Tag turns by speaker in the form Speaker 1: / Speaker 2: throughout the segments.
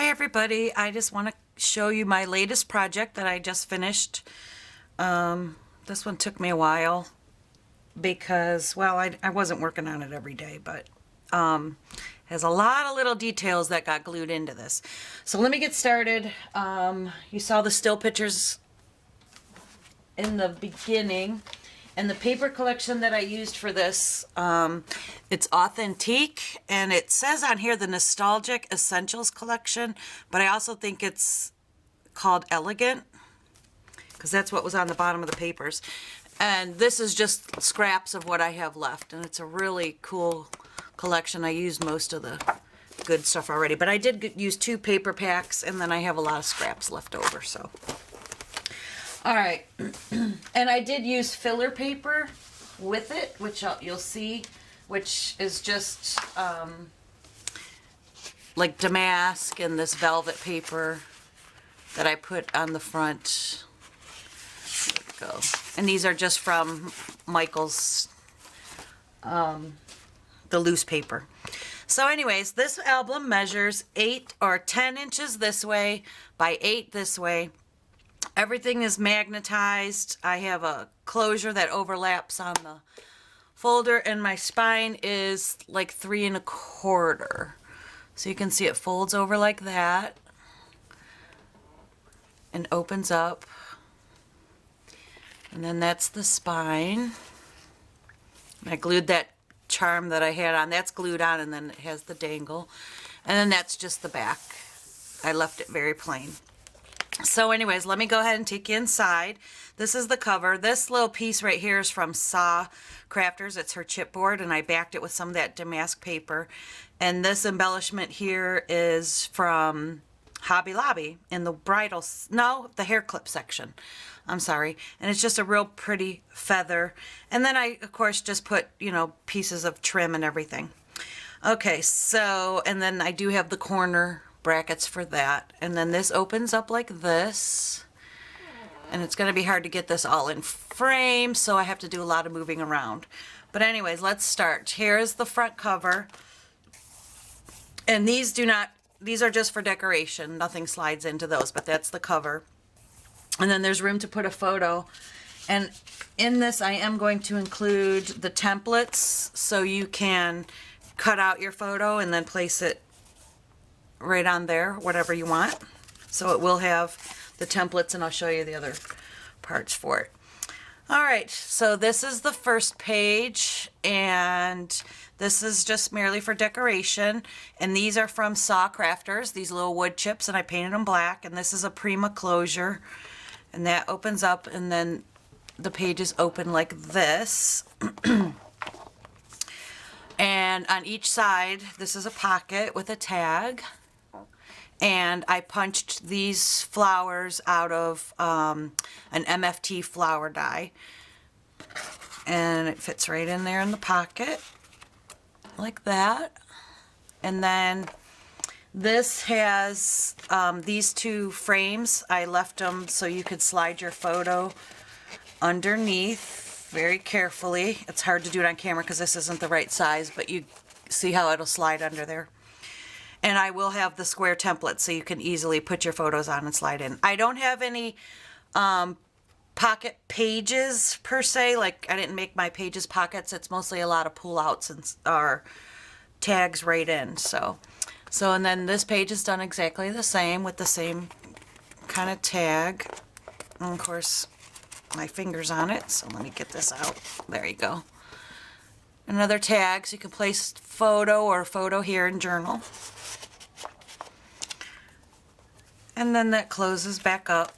Speaker 1: Hi everybody, I just want to show you my latest project that I just finished. This one took me a while because, well, I wasn't working on it every day, but has a lot of little details that got glued into this. So let me get started. You saw the still pictures in the beginning. And the paper collection that I used for this, it's Authentique, and it says on here the Nostalgic Essentials Collection, but I also think it's called Elegant, because that's what was on the bottom of the papers. And this is just scraps of what I have left, and it's a really cool collection. I used most of the good stuff already, but I did use 2 paper packs, and then I have a lot of scraps left over, so... All right, and I did use filler paper with it, which you'll see, which is just like damask and this velvet paper that I put on the front. There we go. And these are just from Michael's, the loose paper. So anyways, this album measures 8 or 10 inches this way by 8 this way. Everything is magnetized. I have a closure that overlaps on the folder, and my spine is like 3 1/4. So you can see it folds over like that and opens up. And then that's the spine. I glued that charm that I had on. That's glued on, and then it has the dangle. And then that's just the back. I left it very plain. So anyways, let me go ahead and take you inside. This is the cover. This little piece right here is from Saw Crafters. It's her chipboard, and I backed it with some of that damask paper. And this embellishment here is from Hobby Lobby in the bridal, no, the hair clip section. I'm sorry. And it's just a real pretty feather. And then I, of course, just put, you know, pieces of trim and everything. Okay, so, and then I do have the corner brackets for that, and then this opens up like this, and it's going to be hard to get this all in frame, so I have to do a lot of moving around. But anyways, let's start. Here is the front cover, and these are just for decoration. Nothing slides into those, but that's the cover. And then there's room to put a photo, and in this I am going to include the templates so you can cut out your photo and then place it right on there, whatever you want. So it will have the templates, and I'll show you the other parts for it. All right, so this is the first page, and this is just merely for decoration. And these are from Saw Crafters, these little wood chips, and I painted them black. And this is a Prima closure, and that opens up, and then the pages open like this. And on each side, this is a pocket with a tag. And I punched these flowers out of an MFT flower die. And it fits right in there in the pocket, like that. And then this has these 2 frames. I left them so you could slide your photo underneath very carefully. It's hard to do it on camera because this isn't the right size, but you see how it'll slide under there. And I will have the square template so you can easily put your photos on and slide in. I don't have any pocket pages per se. Like, I didn't make my pages pockets. It's mostly a lot of pull-outs and or tags right in. So and then this page is done exactly the same with the same kind of tag. And of course, my finger's on it. So let me get this out. There you go. Another tag, so you can place photo or photo here in journal. And then that closes back up.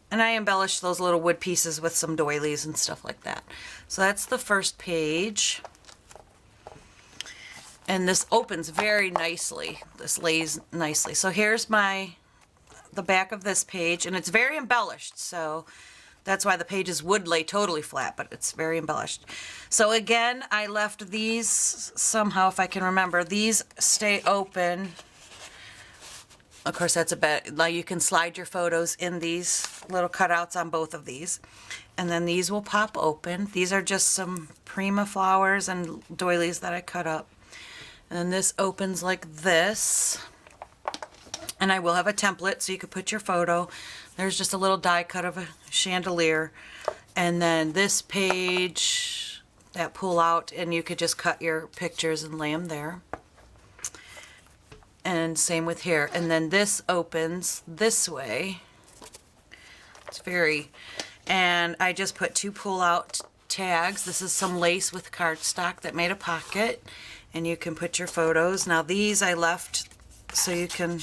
Speaker 1: And I embellished those little wood pieces with some doilies and stuff like that. So that's the first page. And this opens very nicely. This lays nicely. So here's the back of this page, and it's very embellished. So that's why the pages would lay totally flat, but it's very embellished. So again, I left these somehow, if I can remember. These stay open. Of course, that's a bit, like, you can slide your photos in these little cutouts on both of these. And then these will pop open. These are just some Prima flowers and doilies that I cut up. And this opens like this. And I will have a template so you could put your photo. There's just a little die cut of a chandelier. And then this page, that pull out, and you could just cut your pictures and lay them there. And same with here. And then this opens this way. It's very, and I just put 2 pull out tags. This is some lace with cardstock that made a pocket. And you can put your photos. Now these I left so you can,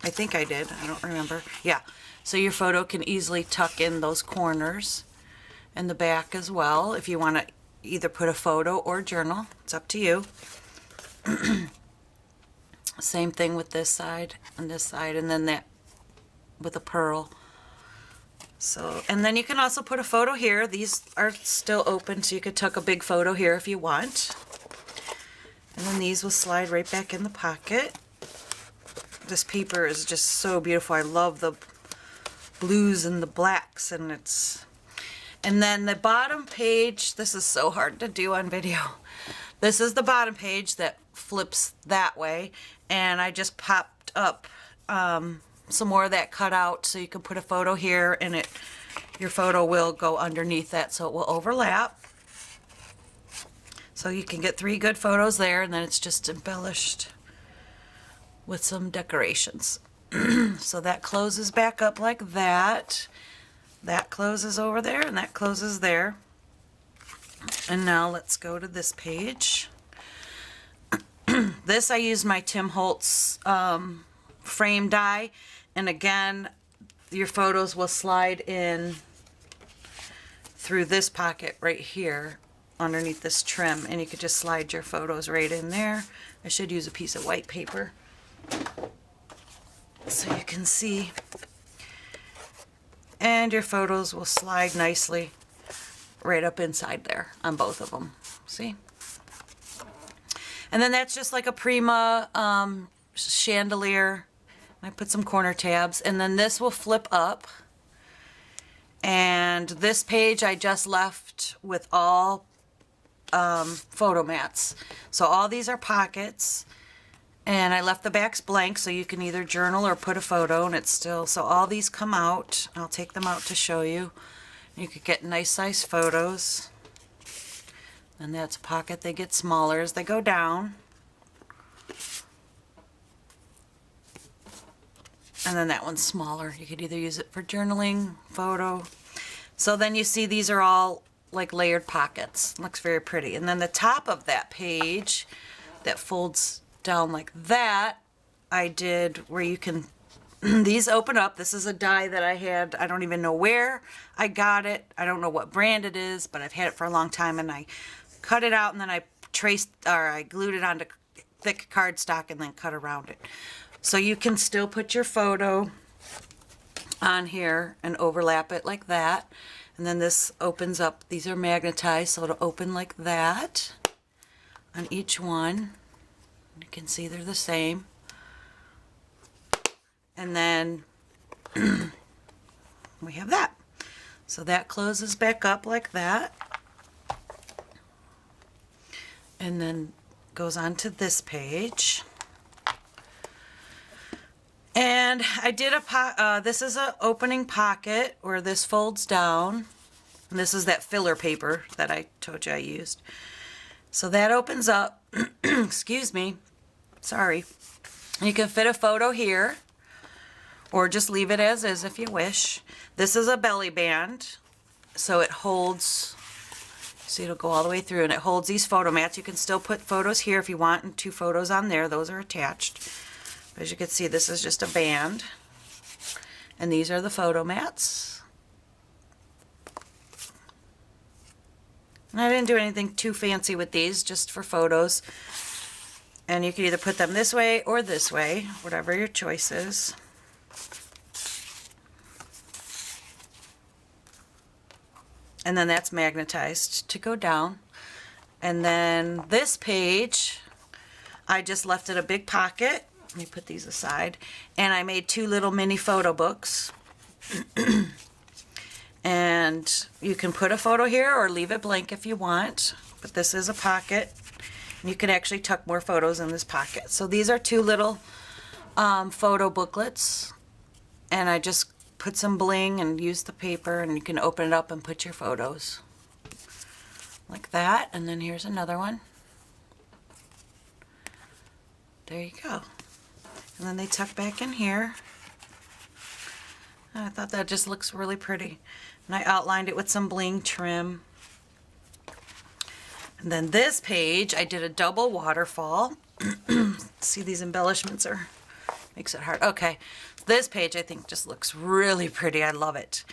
Speaker 1: I think I did, I don't remember. Yeah, so your photo can easily tuck in those corners and the back as well if you want to either put a photo or journal. It's up to you. Same thing with this side, and then that with a pearl. So, and then you can also put a photo here. These are still open, so you could tuck a big photo here if you want. And then these will slide right back in the pocket. This paper is just so beautiful. I love the blues and the blacks, and and then the bottom page, this is so hard to do on video. This is the bottom page that flips that way, and I just popped up some more of that cut out so you can put a photo here, and your photo will go underneath that so it will overlap. So you can get 3 good photos there, and then it's just embellished with some decorations. So that closes back up like that. That closes over there, and that closes there. And now let's go to this page. This I used my Tim Holtz frame die, and again your photos will slide in through this pocket right here underneath this trim, and you could just slide your photos right in there. I should use a piece of white paper so you can see, and your photos will slide nicely right up inside there on both of them. See? And then that's just like a Prima chandelier. I put some corner tabs, and then this will flip up. And this page I just left with all photo mats. So all these are pockets, and I left the backs blank so you can either journal or put a photo, and it's still, so all these come out. I'll take them out to show you. You could get nice size photos. And that's a pocket. They get smaller as they go down. And then that one's smaller. You could either use it for journaling, photo. So then you see these are all like layered pockets. Looks very pretty. And then the top of that page that folds down like that, I did where you can, these open up. This is a die that I had. I don't even know where I got it. I don't know what brand it is, but I've had it for a long time, and I cut it out, and then I glued it onto thick cardstock and then cut around it. So you can still put your photo on here and overlap it like that. And then this opens up. These are magnetized, so it'll open like that on each one. You can see they're the same. And then we have that. So that closes back up like that. And then goes on to this page. And I did this is an opening pocket where this folds down. And this is that filler paper that I told you I used. So that opens up. Excuse me. Sorry. You can fit a photo here, or just leave it as is if you wish. This is a belly band, so it holds. See, it'll go all the way through, and it holds these photo mats. You can still put photos here if you want, and 2 photos on there. Those are attached. But as you can see, this is just a band. And these are the photo mats. And I didn't do anything too fancy with these, just for photos. And you can either put them this way or this way, whatever your choice is. And then that's magnetized to go down. And then this page, I just left it a big pocket. Let me put these aside. And I made 2 little mini photo books. And you can put a photo here or leave it blank if you want. But this is a pocket. And you can actually tuck more photos in this pocket. So these are 2 little photo booklets, and I just put some bling and use the paper, and you can open it up and put your photos like that. And then here's another one. There you go. And then they tuck back in here. I thought that just looks really pretty. And I outlined it with some bling trim. And then this page, I did a double waterfall. See, these embellishments makes it hard. Okay, this page I think just looks really pretty. I love it.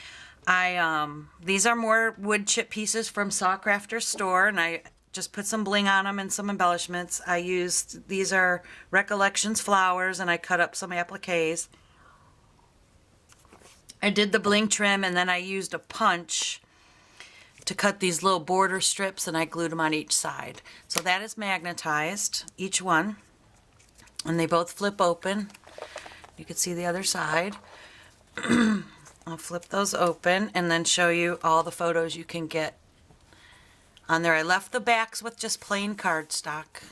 Speaker 1: These are more wood chip pieces from Sawcrafter's store, and I just put some bling on them and some embellishments. These are Recollections flowers, and I cut up some appliques. I did the bling trim, and then I used a punch to cut these little border strips, and I glued them on each side. So that is magnetized, each one, and they both flip open. You can see the other side. I'll flip those open and then show you all the photos you can get on there. I left the backs with just plain cardstock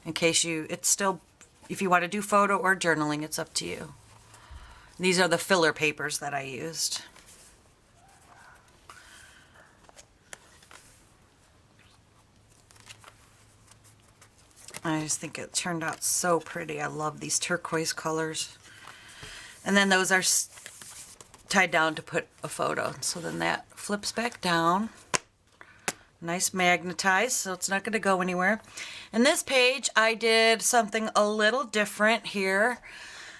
Speaker 1: in case if you want to do photo or journaling, it's up to you. These are the filler papers that I used. I just think it turned out so pretty. I love these turquoise colors. And then those are tied down to put a photo. So then that flips back down. Nice magnetized, so it's not going to go anywhere. And this page, I did something a little different here.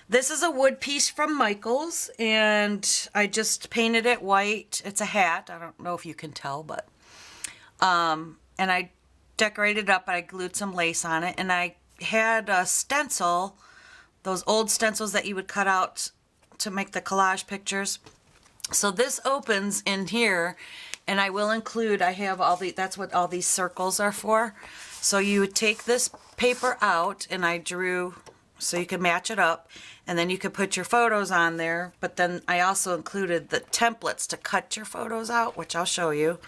Speaker 1: This is a wood piece from Michaels, and I just painted it white. It's a hat. I don't know if you can tell, but and I decorated it up. I glued some lace on it, and I had a stencil, those old stencils that you would cut out to make the collage pictures. So this opens in here, and I will include, I have that's what all these circles are for. So you would take this paper out, and I drew, so you can match it up, and then you could put your photos on there. But then I also included the templates to cut your photos out, which I'll show you.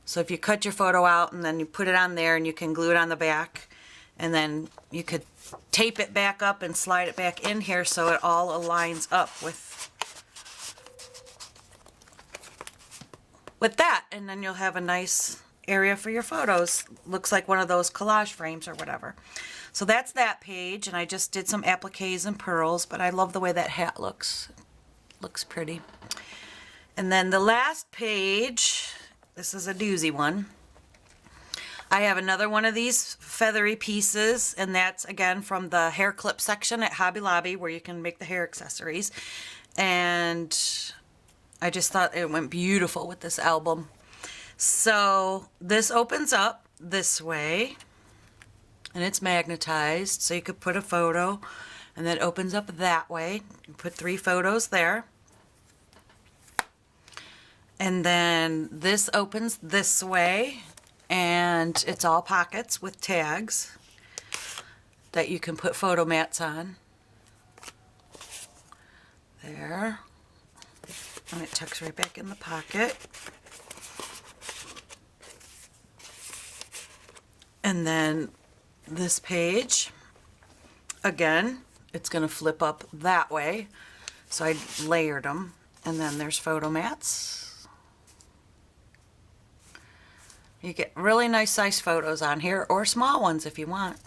Speaker 1: So if you cut your photo out and then you put it on there, and you can glue it on the back, and then you could tape it back up and slide it back in here so it all aligns up with that, and then you'll have a nice area for your photos. Looks like one of those collage frames or whatever. So that's that page, and I just did some appliques and pearls, but I love the way that hat looks. Looks pretty. And then the last page, this is a doozy one. I have another one of these feathery pieces, and that's again from the hair clip section at Hobby Lobby, where you can make the hair accessories. And I just thought it went beautiful with this album. So this opens up this way, and it's magnetized, so you could put a photo, and then it opens up that way. You put 3 photos there. And then this opens this way, and it's all pockets with tags that you can put photo mats on. There. And it tucks right back in the pocket. And then this page, again, it's going to flip up that way. So I layered them. And then there's photo mats. You get really nice size photos on here, or small ones if you want.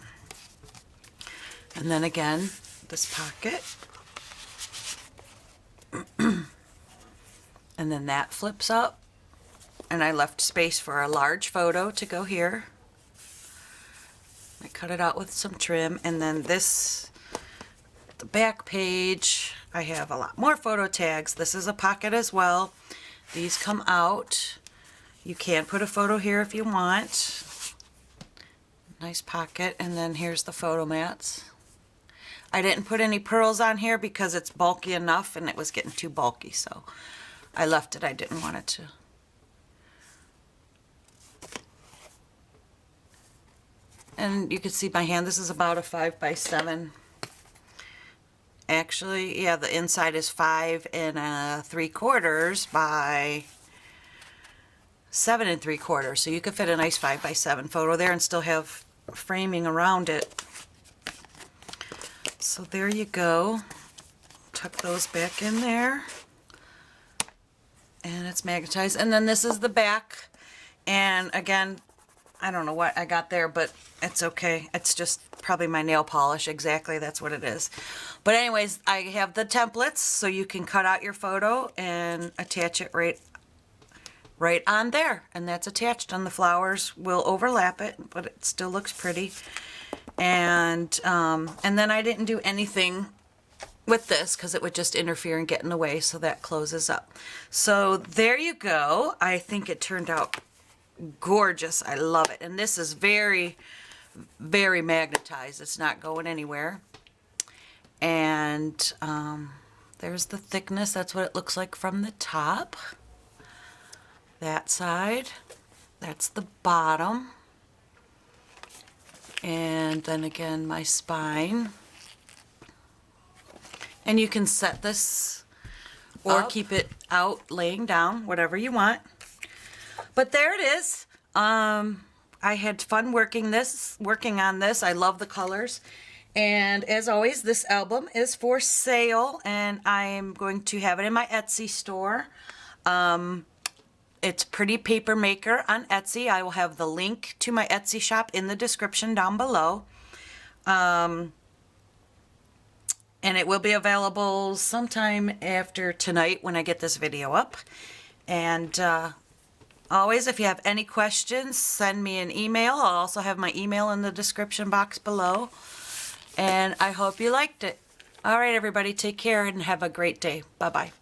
Speaker 1: And then again, this pocket. And then that flips up, and I left space for a large photo to go here. I cut it out with some trim, and then this, the back page, I have a lot more photo tags. This is a pocket as well. These come out. You can put a photo here if you want. Nice pocket, and then here's the photo mats. I didn't put any pearls on here because it's bulky enough, and it was getting too bulky, so I left it. I didn't want it to. And you can see my hand. This is about a 5x7. Actually, yeah, the inside is 5 3/4 by 7 3/4. So you could fit a nice 5x7 photo there and still have framing around it. So there you go. Tuck those back in there. And it's magnetized. And then this is the back. And again, I don't know what I got there, but it's okay. It's just probably my nail polish. Exactly, that's what it is. But anyways, I have the templates, so you can cut out your photo and attach it right on there. And that's attached, and the flowers will overlap it, but it still looks pretty. And then I didn't do anything with this because it would just interfere and get in the way, so that closes up. So there you go. I think it turned out gorgeous. I love it. And this is very, very magnetized. It's not going anywhere. And there's the thickness. That's what it looks like from the top. That side. That's the bottom. And then again, my spine. And you can set this or keep it out laying down, whatever you want. But there it is. I had fun working on this. I love the colors. And as always, this album is for sale, and I am going to have it in my Etsy store. It's Pretty Paper Maker on Etsy. I will have the link to my Etsy shop in the description down below. And it will be available sometime after tonight when I get this video up. And always, if you have any questions, send me an email. I'll also have my email in the description box below. And I hope you liked it. All right, everybody, take care and have a great day. Bye-bye.